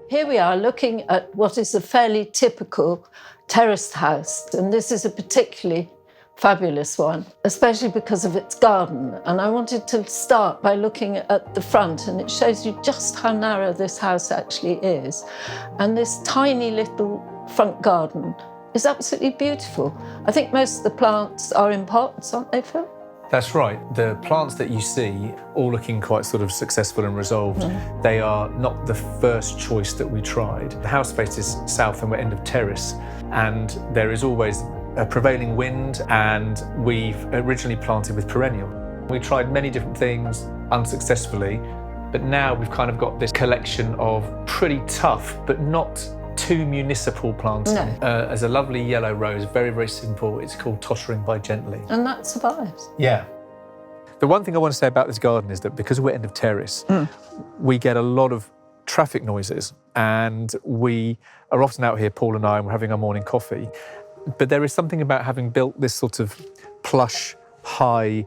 Here we are looking at what is a fairly typical terraced house, and this is a particularly fabulous one, especially because of its garden. And I wanted to start by looking at the front, and it shows you just how narrow this house actually is. And this tiny little front garden is absolutely beautiful. I think most of the plants are in pots, aren't they, Phil? That's right. The plants that you see, all looking quite sort of successful and resolved, they are not the first choice that we tried. The house faces south and we're end of terrace, and there is always a prevailing wind, and we've originally planted with perennial. We tried many different things unsuccessfully, but now we've kind of got this collection of pretty tough, but not too municipal planting. No. As a lovely yellow rose, very, very simple. It's called Tottering by Gently. And that survives. Yeah. The one thing I want to say about this garden is that because we're end of terrace, we get a lot of traffic noises, and we are often out here, Paul and I, and we're having our morning coffee. But there is something about having built this sort of plush, high,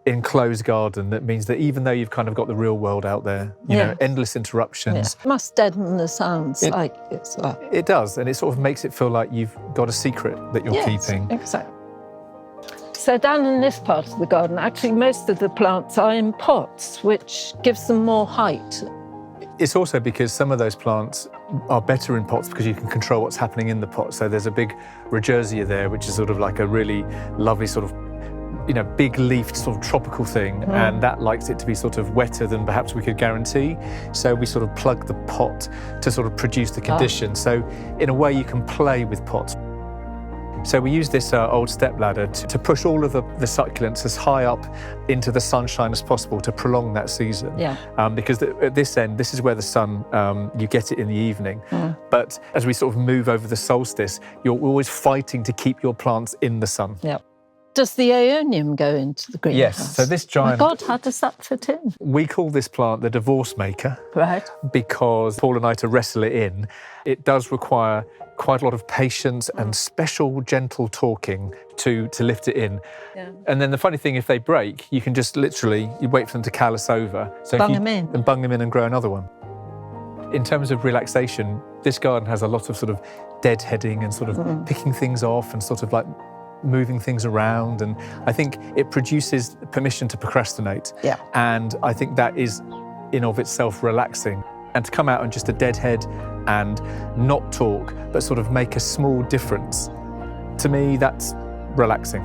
enclosed garden that means that even though you've kind of got the real world out there, you know, endless interruptions. It must deaden the sounds like it's like. It does, and it sort of makes it feel like you've got a secret that you're keeping. Exactly. So down in this part of the garden, actually most of the plants are in pots, which gives them more height. It's also because some of those plants are better in pots because you can control what's happening in the pot. So there's a big Regerzia there, which is sort of like a really lovely sort of, you know, big leafed sort of tropical thing, and that likes it to be sort of wetter than perhaps we could guarantee. So we sort of plug the pot to sort of produce the condition. So in a way you can play with pots. So we use this old stepladder to push all of the succulents as high up into the sunshine as possible to prolong that season. Because at this end, this is where the sun, you get it in the evening. But as we sort of move over the solstice, you're always fighting to keep your plants in the sun. Does the aeonium go into the greenhouse? Yes, so this giant... Oh my God, how does that fit in? We call this plant the divorce maker. Right. Because Paul and I, to wrestle it in, it does require quite a lot of patience and special, gentle talking to lift it in. And then the funny thing, if they break, you can just literally, you wait for them to callus over. So bung them in. And bung them in and grow another one. In terms of relaxation, this garden has a lot of sort of deadheading and sort of picking things off and sort of like moving things around, and I think it produces permission to procrastinate. And I think that is in of itself relaxing. And to come out on just a deadhead and not talk, but sort of make a small difference, to me, that's relaxing.